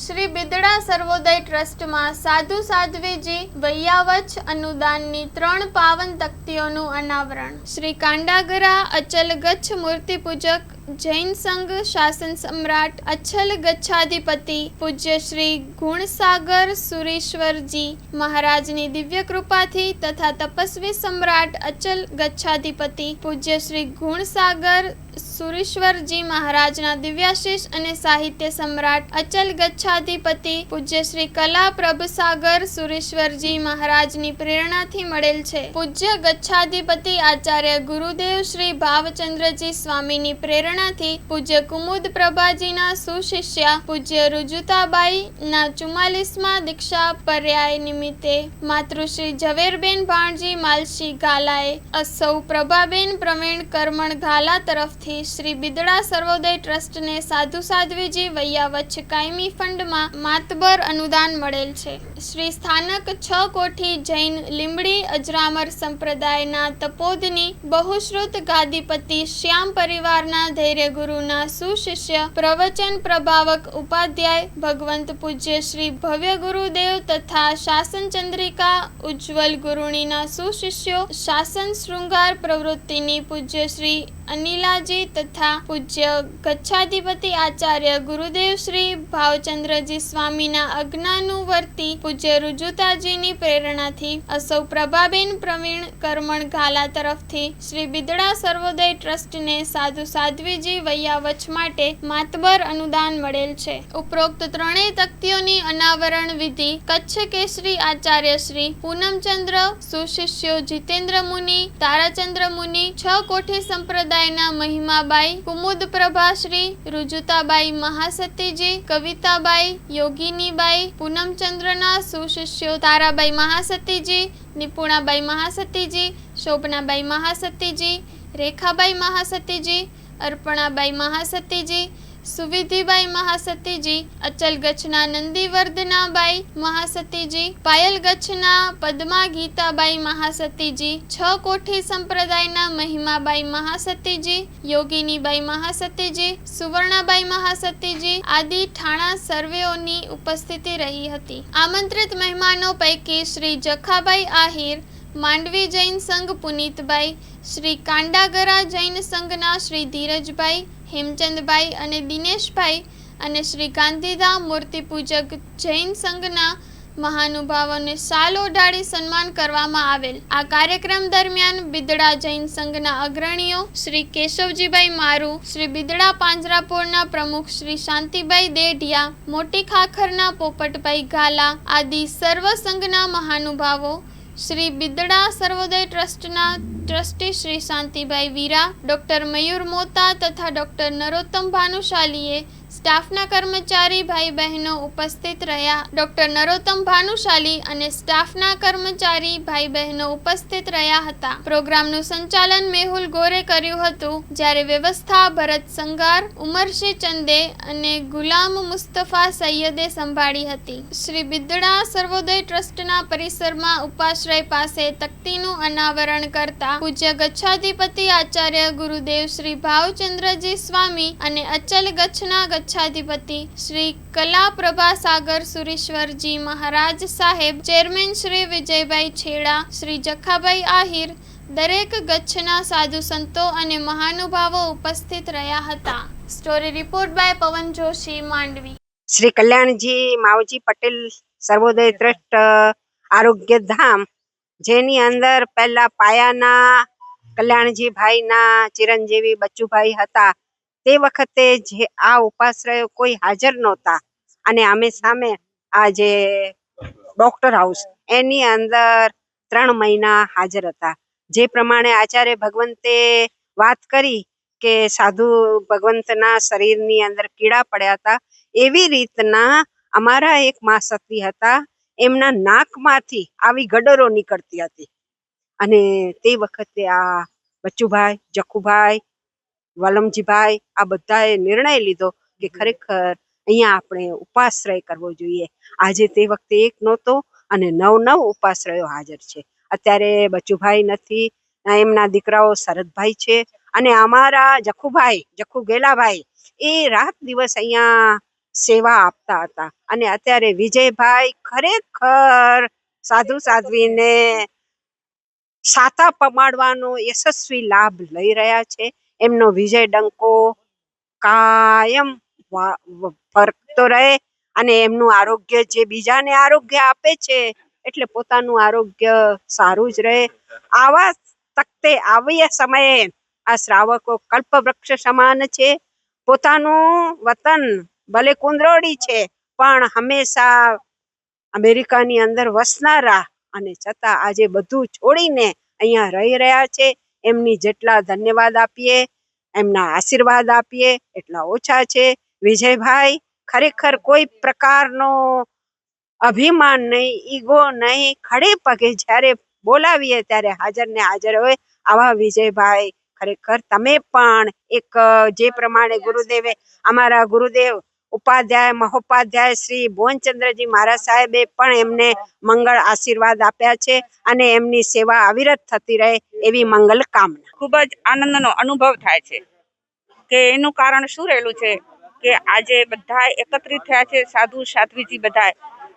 શ્રી બિદડા સર્વોદય ટ્રસ્ટમાં સાધુ સાધ્વીજી વૈયાવચ અનુદાનની 3 પાવન તકતીઓનું અનાવરણ. શ્રી કાંડાગરા અચલ ગચ્છ મૂર્તિ પૂજક જૈન સંઘ શાસન સમ્રાટ અચ્છલ ગચ્છાધિપતિ પૂજ્ય શ્રી ગુણસાગર સુરીશ્વરજી મહારાજની દિવ્ય કૃપાથી તથા તપસ્વી સમ્રાટ અચલ ગચ્છાધિપતિ પૂજ્ય શ્રી ગુણસાગર સુરીશ્વરજી મહારાજના દિવ્યાશીષ અને સાહિત્ય સમ્રાટ અચલ ગચ્છાધિપતિ પૂજ્ય શ્રી કલા પ્રભસાગર સુરેશ્વરજી મહારાજની પ્રેરણાથી મળેલ છે. પૂજ્ય ગચ્છાધિપતિ આચાર્ય ગુરુદેવ શ્રી ભાવચંદ્રજી સ્વામીની પ્રેરણાથી પૂજ્ય કુમુદ પ્રભાજીના સુશિષ્યા પૂજ્ય રુજુતાબાઈ ના 44મા દીક્ષા પર્યાય નિમિત્તે માતૃશ્રી ઝવેરબેન ભાણજી માલશી ગાલાએ સૌ પ્રભાબેન પ્રવીણ કરમણ ગાલા તરફથી શ્રી બિદડા સર્વોદય ટ્રસ્ટને સાધુ સાધ્વીજી વૈયાવચ કાયમી ફંડમાં માતબર અનુદાન મળેલ છે. શ્રી સ્થાનક 6 કોઠી જૈન લીંબડી અજરામર સંપ્રદાયના તપોધની બહુશ્રુત ગાદીપતિ શ્યામ પરિવારના ધૈર્યગુરુના સુશિષ્ય પ્રવચન પ્રભાવક ઉપાધ્યાય ભગવંત પૂજ્ય શ્રી ભવ્ય ગુરુદેવ તથા શાસન ચંદ્રિકા ઉજ્જવલ ગુરુણીના સુશિષ્યો શાસન શૃંગાર પ્રવૃત્તિની પૂજ્ય શ્રી અનિલાજી તથા પૂજ્ય ગચ્છાધિપતિ આચાર્ય ગુરુદેવ શ્રી ભાવચંદ્રજી સ્વામીના આજ્ઞાનુવર્તી પૂજ્ય રુજુતાજીની પ્રેરણાથી સૌ પ્રભાબેન પ્રવીણ કરમણ ગાલા તરફથી શ્રી બિદડા સર્વોદય ટ્રસ્ટને સાધુ સાધ્વીજી વૈયાવચ માટે માતબર અનુદાન મળેલ છે. ઉપરોક્ત 3 તકતીઓની અનાવરણ વિધિ કચ્છ કેસરી આચાર્ય શ્રી પૂનમચંદ્ર સુશિષ્યો જીતેન્દ્ર મુનિ તારાચંદ્ર મુનિ 6 કોઠી સંપ્રદાયના મહિમાબાઈ કુમુદ પ્રભાશ્રી રુજુતાબાઈ મહાસતીજી કવિતાબાઈ યોગીનીબાઈ પૂનમચંદ્રના સુશિષ્યો તારાબાઈ મહાસતીજી નિપુણાબાઈ મહાસતીજી શોભનાબાઈ મહાસતીજી રેખાબાઈ મહાસતીજી અર્પણાબાઈ મહાસતીજી સુવિધિબાઈ મહાસતીજી અચલ ગચ્છના નંદીવર્ધનાબાઈ મહાસતીજી પાયલ ગચ્છના પદ્મા ગીતાબાઈ મહાસતીજી 6 કોઠી સંપ્રદાયના મહિમાબાઈ મહાસતીજી યોગીનીબાઈ મહાસતીજી સુવર્ણાબાઈ મહાસતીજી આદિ ઠાણા સર્વેઓની ઉપસ્થિતિ રહી હતી. આમંત્રિત મહેમાનો પૈકી શ્રી જખાબાઈ આહિર માંડવી જૈન સંઘ પુનિતભાઈ શ્રી કાંડાગરા જૈન સંઘના શ્રી ધીરજભાઈ હેમચંદભાઈ અને દિનેશભાઈ અને શ્રી ગાંધીધામ મૂર્તિ પૂજક જૈન સંઘના મહાનુભાવોને શાલ ઓઢાડી સન્માન કરવામાં આવેલ. આ કાર્યક્રમ દરમિયાન બિદડા જૈન સંઘના અગ્રણીઓ શ્રી કેશવજીભાઈ મારુ શ્રી બિદડા પાંજરાપોળના પ્રમુખ શ્રી શાંતિભાઈ દેઢિયા મોટી ખાખરના પોપટભાઈ ગાલા આદિ સર્વ સંઘના મહાનુભાવો શ્રી બિદડા સર્વોદય ટ્રસ્ટના ટ્રસ્ટી શ્રી શાંતિભાઈ વીરા ડૉક્ટર મયુર મોતા તથા ડૉક્ટર નરોત્તમ ભાનુશાલીએ સ્ટાફના કર્મચારી ભાઈ બહેનો ઉપસ્થિત રહ્યા. ડૉક્ટર નરોત્તમ ભાનુશાલી અને સ્ટાફના કર્મચારી ભાઈ બહેનો ઉપસ્થિત રહ્યા હતા. પ્રોગ્રામનું સંચાલન મેહુલ ગોરે કર્યું હતું, જ્યારે વ્યવસ્થા ભરત સંગાર ઉમરશી ચંદે અને ગુલામ મુસ્તફા સૈયદે સંભાળી હતી. શ્રી બિદડા સર્વોદય ટ્રસ્ટના પરિસરમાં ઉપાશ્રય પાસે તકતીનું અનાવરણ કરતા પૂજ્ય ગચ્છાધિપતિ આચાર્ય ગુરુદેવ શ્રી ભાવચંદ્રજી સ્વામી અને અચલ ગચ્છના ગચ્છાધિપતિ શ્રી કલા પ્રભાસાગર સુરેશ્વરજી મહારાજ સાહેબ ચેરમેન શ્રી વિજયભાઈ છેડા શ્રી જખાભાઈ આહિર દરેક ગચ્છના સાધુ સંતો અને મહાનુભાવો ઉપસ્થિત રહ્યા હતા. સ્ટોરી રિપોર્ટ બાય પવન જોશી માંડવી. શ્રી કલ્યાણજી માવજી પટેલ સર્વોદય ટ્રસ્ટ આરોગ્ય ધામ, જેની અંદર પહેલા પાયાના કલ્યાણજી ભાઈના ચિરંજીવી બચ્ચુભાઈ હતા. તે વખતે જે આ ઉપાશ્રયો કોઈ હાજર નહોતા અને આમે સામે આ જે ડોક્ટર હાઉસ એની અંદર 3 મહિના હાજર હતા. જે પ્રમાણે આચાર્ય ભગવંતે વાત કરી કે સાધુ ભગવંતના શરીરની અંદર કીડા પડ્યા હતા, એવી રીતના અમારા એક માસતી હતા, એમના નાકમાંથી આવી ગડરો નીકળતી હતી. અને તે વખતે આ બચ્ચુભાઈ, જખુભાઈ, વાલમજીભાઈ આ બધાએ નિર્ણય લીધો કે ખરેખર અહીંયા આપણે ઉપાશ્રય કરવો જોઈએ. આજે તે વખતે એક નહોતો અને 9 ઉપાશ્રયો હાજર છે. અત્યારે બચ્ચુભાઈ નથી, એમના દીકરાઓ શરદભાઈ છે અને અમારા જખુ ગેલાભાઈ એ રાત દિવસ અહીંયા સેવા આપતા હતા. અને અત્યારે વિજયભાઈ ખરેખર સાધુ સાધ્વીને સાતા પમાડવાનો યશસ્વી લાભ લઈ રહ્યા છે. એમનો વિજય ડંકો કાયમ ફરકતો રહે અને એમનું આરોગ્ય જે બીજાને આરોગ્ય આપે છે એટલે પોતાનું આરોગ્ય સારું જ રહે. આવા તખતે આવ્યા સમયે આ શ્રાવકો કલ્પવૃક્ષ સમાન છે. પોતાનું વતન ભલે કુંદરોળી છે પણ હંમેશા અમેરિકાની અંદર વસનારા અને છતાં આજે બધું છોડીને અહીંયા રહી રહ્યા છે. એમની જેટલા ધન્યવાદ આપીએ, એમના આશીર્વાદ આપીએ એટલા ઓછા છે. વિજયભાઈ ખરેખર કોઈ પ્રકારનો અભિમાન નહીં, ઈગો નહીં, ખડે પગે જ્યારે બોલાવીએ ત્યારે હાજર ને હાજર હોય આવા વિજયભાઈ ખરેખર તમે પણ એક જે પ્રમાણે ગુરુદેવે અમારા ગુરુદેવ ઉપાધ્યાય મહોપાધ્યાય શ્રી ભુવનચંદ્રજી મહારાજ સાહેબે પણ એમને મંગળ આશીર્વાદ આપ્યા છે અને એમની સેવા અવિરત થતી રહે એવી મંગલ કામના. ખૂબ જ આનંદનો અનુભવ થાય છે કે એનું કારણ શું રહેલું છે કે આજે બધા એકત્રિત થયા છે, સાધુ સાધ્વીજી બધા.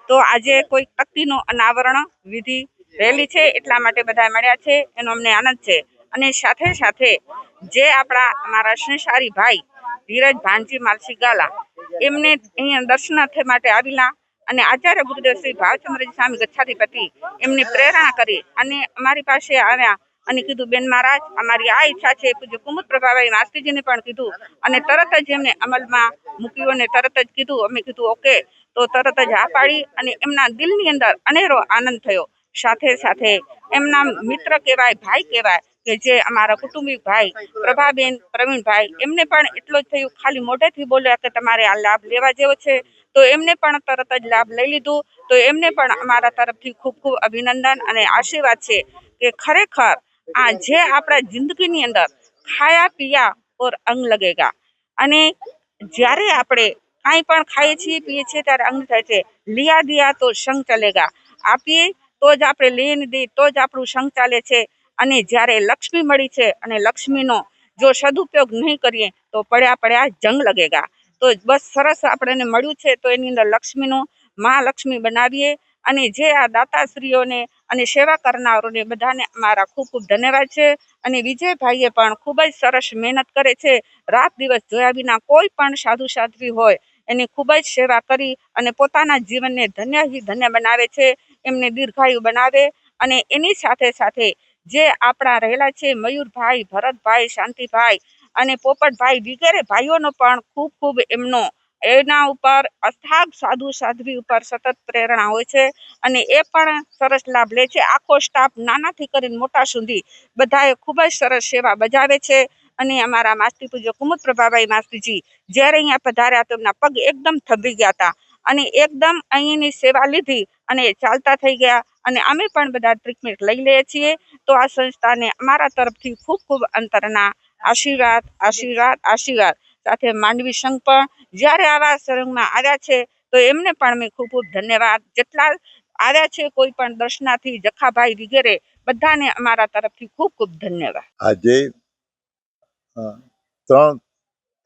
તો આજે કોઈ તકતીનું અનાવરણ વિધિ રહેલી છે એટલા માટે બધા મળ્યા છે, એનો અમને આનંદ છે. અને સાથે સાથે જે અમારા સંસારી ભાઈ ધીરજ ભાનજી માલસી ગાલા એમને અહીંયા દર્શનાર્થ માટે આવેલા અને આચાર્ય ગુરુદેવ શ્રી ભાવચંદ્રજી સ્વામી ગચ્છાધિપતિ એમની પ્રેરણા કરી અને અમારી પાસે આવ્યા અને કીધું, બેન મહારાજ અમારી આ ઈચ્છા છે. પૂજ્ય કુમુદ પ્રભાભાઈ માસ્તીજીને પણ કીધું અને તરત જ એમને અમલમાં મૂક્યું અને તરત જ કીધું. અમે કીધું ઓકે, તો તરત જ હા પાડી અને એમના દિલની અંદર અનેરો આનંદ થયો. સાથે સાથે એમના મિત્ર કહેવાય, ભાઈ કહેવાય કે જે અમારા કુટુંબિક ભાઈ પ્રભાબેન, પ્રવીણભાઈ, એમને પણ એટલો જ થયું, ખાલી મોઢેથી બોલ્યા કે તમારે આ લાભ લેવા જેવો છે તો એમને પણ તરત જ લાભ લઈ લીધું. તો એમને પણ અમારા તરફથી ખૂબ ખૂબ અભિનંદન અને આશીર્વાદ છે કે ખરેખર આ જે આપણા જિંદગીની અંદર ખાયા પિયા ઓર અંગ લગેગા. અને જ્યારે આપણે કાંઈ પણ ખાઈએ છીએ પીએ છીએ ત્યારે અંગ થાય છે. લિયા દિયા તો સંગ ચલેગા. આપીએ તો જ આપણે લઈને દઈએ તો જ આપણું સંગ ચાલે છે. અને જ્યારે લક્ષ્મી મળી છે અને લક્ષ્મીનો જો સદુપયોગ નહીં કરીએ તો પડ્યા જંગ લગેગા. તો બસ સરસ આપણને મળ્યું છે તો એની અંદર લક્ષ્મીનું મહાલક્ષ્મી બનાવીએ. અને જે આ દાતાશ્રીઓને અને સેવા કરનારોને બધાને અમારા ખૂબ ખૂબ ધન્યવાદ છે. અને વિજયભાઈએ પણ ખૂબ જ સરસ મહેનત કરે છે. રાત દિવસ જોયા વિના કોઈ પણ સાધુ સાધ્વી હોય એની ખૂબ જ સેવા કરી અને પોતાના જીવનને ધન્ય બનાવે છે. એમને દીર્ઘાયુ બનાવે. અને એની સાથે સાથે જે આપણા રહેલા છે મયુરભાઈ, ભરતભાઈ, શાંતિભાઈ અને પોપટભાઈ વગેરે ભાઈઓનો પણ ખૂબ ખૂબ એના ઉપર અથાગ સાધુ સાધ્વી ઉપર સતત પ્રેરણા હોય છે અને એ પણ સરસ લાભ લે છે. આખો સ્ટાફ નાનાથી કરીને મોટા સુધી બધાએ ખૂબ જ સરસ સેવા બજાવે છે. અને અમારા માસ્તી પૂજ્ય કુમુદ પ્રભાભાઈ માસ્તીજી જ્યારે અહીંયા પધાર્યા તો એમના પગ એકદમ થંભી ગયા હતા અને એકદમ અહીંની સેવા લીધી અને ચાલતા થઈ ગયા. અને અમે પણ બધા ટ્રીટમેન્ટ લઈ લઈએ છીએ. તો આ સંસ્થાને અમારા તરફથી ખૂબ ખૂબ અંતરના આશીર્વાદ આશીર્વાદ આશીર્વાદ. સાથે માંડવી સંઘ પણ જ્યારે આવા સંઘમાં આવ્યા છે તો એમને પણ અમે ખૂબ ખૂબ ધન્યવાદ. જેટલા આવ્યા છે કોઈ પણ દર્શનાર્થી જખાભાઈ વગેરે બધાને અમારા તરફથી ખૂબ ખૂબ ધન્યવાદ. આજે 3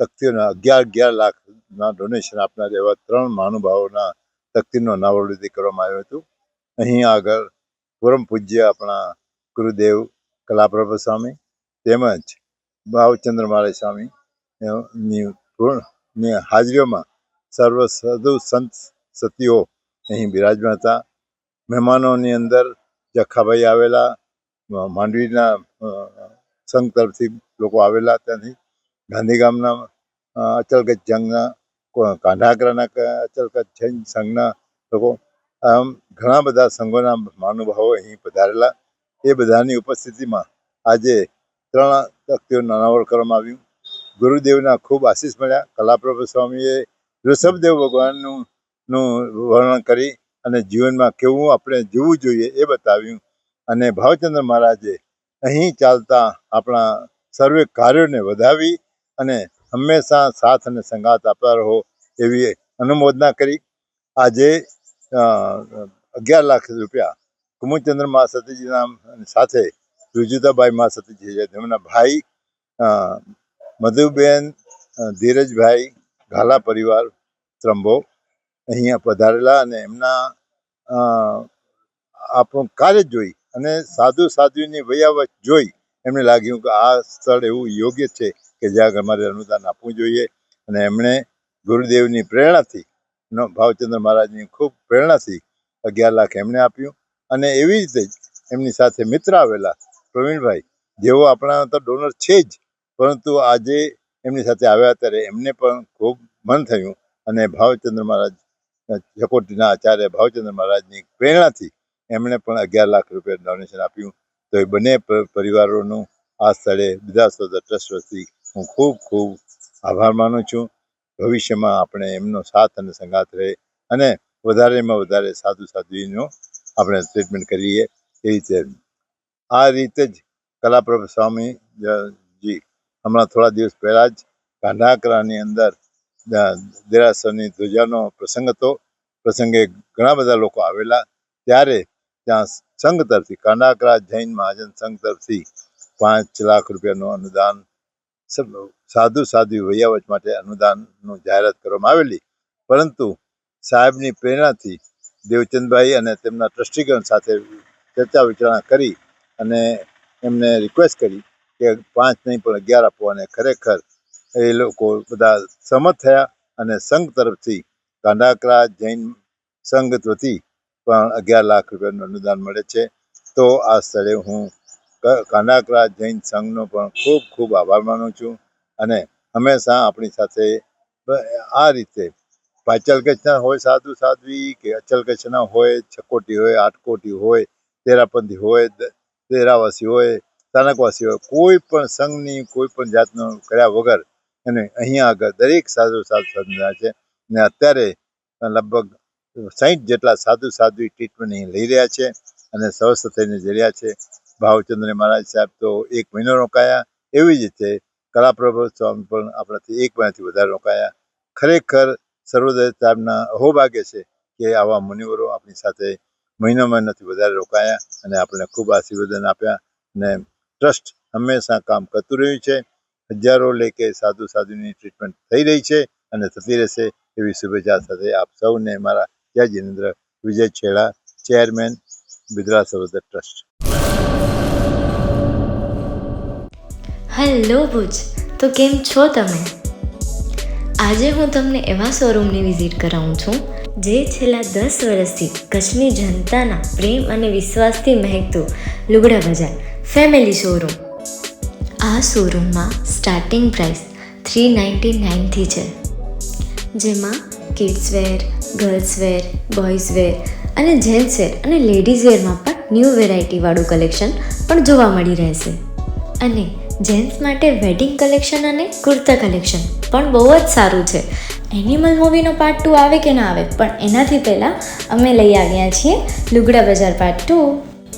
તકતીઓના 11 લાખના ડોનેશન આપનાર એવા 3 મહાનુભાવોના તકતીનું અનાવરણ કરવામાં આવ્યું હતું. અહીં આગળ પરમ પૂજ્ય આપણા ગુરુદેવ કલાપ્રભુ સ્વામી તેમજ ભાવચંદ્ર મહારાજ સ્વામીની હાજરીઓમાં સર્વ સાધુ સંત સતીઓ અહીં બિરાજમાન હતા. મહેમાનોની અંદર જખાભાઈ આવેલા, માંડવીના સંઘ તરફથી લોકો આવેલા, ત્યાંથી ગાંધીગામના અચલગત જંગના, કાંઢાગરાના અચલગત જૈન સંઘના લોકો, આમ ઘણા બધા સંઘોના મહાનુભાવો અહીં પધારેલા. એ બધાની ઉપસ્થિતિમાં આજે 3 તકતીઓનું અનાવરણ કરવામાં આવ્યું. ગુરુદેવના ખૂબ આશીષ મળ્યા. કલાપ્રભુ સ્વામીએ ઋષભદેવ ભગવાનનું વર્ણન કરી અને જીવનમાં કેવું આપણે જીવવું જોઈએ એ બતાવ્યું. અને ભાવચંદ્ર મહારાજે અહીં ચાલતા આપણા સર્વે કાર્યોને વધાવી અને હંમેશા સાથ અને સંગાત આપતા રહો એવી અનુમોદના કરી. આજે 11 લાખ રૂપિયા કુમુદચંદ્ર મહાસતીજીના સાથે રુજુતાબાઈ મહાસતીજી છે તેમના ભાઈ મધુબેન, ધીરજભાઈ, ઘાલા પરિવાર ત્રંબો અહીંયા પધારેલા અને એમના આપણું કાર્ય જોઈ અને સાધુ સાધ્વીની વયાવત જોઈ એમને લાગ્યું કે આ સ્થળ એવું યોગ્ય છે કે જ્યાં અમારે અનુદાન આપવું જોઈએ. અને એમણે ગુરુદેવની પ્રેરણાથી ભાવચંદ્ર મહારાજની ખૂબ પ્રેરણાથી 11 લાખ એમણે આપ્યું. અને એવી રીતે જ એમની સાથે મિત્ર આવેલા પ્રવીણભાઈ, જેઓ આપણા તો ડોનર છે જ, પરંતુ આજે એમની સાથે આવ્યા ત્યારે એમને પણ ખૂબ મન થયું અને ભાવચંદ્ર મહારાજ ચકોટીના આચાર્ય ભાવચંદ્ર મહારાજની પ્રેરણાથી એમણે પણ 11 લાખ રૂપિયા ડોનેશન આપ્યું. તો એ બંને પરિવારોનું આ સ્થળે બિદાસોદર ટ્રસ્ટ વતી હું ખૂબ ખૂબ આભાર માનું છું. ભવિષ્યમાં આપણે એમનો સાથ અને સંગાથ રહે અને વધારેમાં વધારે સાધુ સાધ્વીનો આપણે ટ્રીટમેન્ટ કરીએ. એ રીતે આ રીતે જ કલાપ્રભ સ્વામી જી હમણાં થોડા દિવસ પહેલાં જ કાંઢાકરાની અંદર દેરાસરની ધ્વજાનો પ્રસંગ હતો. પ્રસંગે ઘણા બધા લોકો આવેલા, ત્યારે ત્યાં સંઘ તરફથી કાંઢાકરા જૈન મહાજન સંઘ તરફથી 5 લાખ રૂપિયાનું અનુદાન સાધુ સાધ્વી વયાવચ માટે અનુદાનનું જાહેરાત કરવામાં આવેલી. પરંતુ સાહેબની પ્રેરણાથી દેવચંદભાઈ અને તેમના ટ્રસ્ટીગણ સાથે ચર્ચા વિચારણા કરી અને એમને રિક્વેસ્ટ કરી કે 5 નહીં પણ 11 આપો. અને ખરેખર એ લોકો બધા સહમત થયા અને સંઘ તરફથી કાંઢાકરા જૈન સંઘ વતી પણ 11 લાખ રૂપિયાનું અનુદાન મળે છે. તો આ સ્થળે હું કાંઢાકરા જૈન સંઘનો પણ ખૂબ ખૂબ આભાર માનું છું. અને હંમેશા આપણી સાથે આ રીતે પાચલ કચ્છના હોય સાધુ સાધ્વી કે અચલ કચ્છના હોય, છકોટી હોય, આટકોટી હોય, તેરાપંથી હોય, તેરાવાસી હોય, સ્થાનકવાસી હોય, કોઈ પણ સંઘની કોઈ પણ જાતનો કર્યા વગર અને અહીંયા આગળ દરેક સાધુ સાધ્વી છે. ને અત્યારે લગભગ 60 જેટલા સાધુ સાધ્વી ટ્રીટમેન્ટ અહીં લઈ રહ્યા છે અને સ્વસ્થ થઈને જઈ રહ્યા છે. ભાવચંદ્ર મહારાજ સાહેબ તો 1 મહિનો રોકાયા, એવી જ રીતે કલાપ્રભ સ્વામી પણ આપણાથી 1 મહિનાથી વધારે રોકાયા. ખરેખર સર્વોદય સાહેબના અહોભાગ્ય છે કે આવા મુનિવરો આપણી સાથે મહિનાથી વધારે રોકાયા અને આપણને ખૂબ આશીર્વાદન આપ્યા. અને ટ્રસ્ટ હંમેશા કામ કરતું રહ્યું છે. હજારો લેખે સાધુ સાધ્વીની ટ્રીટમેન્ટ થઈ રહી છે અને થતી રહેશે એવી શુભેચ્છા સાથે આપ સૌને મારા જય જિનેન્દ્ર. વિજય છેડા, ચેરમેન, બિદરા સર્વોદય ટ્રસ્ટ. હેલો ભુજ, તો કેમ છો તમે? આજે હું તમને એવા શોરૂમની વિઝિટ કરાવું છું જે છેલ્લા 10 વર્ષથી કચ્છની જનતાના પ્રેમ અને વિશ્વાસથી મહેકતું લુગડા બજાર ફેમિલી શોરૂમ. આ શોરૂમમાં સ્ટાર્ટિંગ પ્રાઇસ 399થી છે, જેમાં kids wear, girls wear, boys wear અને જેન્ટ્સ વેર અને લેડીઝ વેરમાં પણ ન્યૂ વેરાયટીવાળું કલેક્શન પણ જોવા મળી રહેશે. અને જેન્ટ્સ માટે વેડિંગ કલેક્શન અને કુર્તા કલેક્શન પણ બહુ જ સારું છે. એનિમલ મૂવીનો પાર્ટ 2 આવે કે ના આવે, પણ એનાથી પહેલાં અમે લઈ આવ્યા છીએ લુગડા બજાર પાર્ટ 2,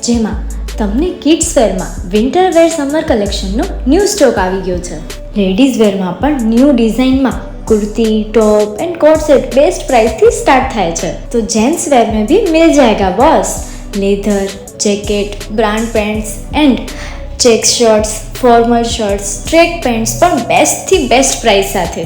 જેમાં તમને કિડ્સ વેરમાં વિન્ટર વેર સમર કલેક્શનનો ન્યૂ સ્ટોક આવી ગયો છે. લેડીઝ વેરમાં પણ ન્યૂ ડિઝાઇનમાં kurti, top and coat set best price थी स्टार्ट थाय छे. तो जेंट्स वेर में भी मिल जाएगा boss. Leather, jacket, brand pants and check shirts, formal shirts, track pants पर बेस्ट थी बेस्ट प्राइस साथे.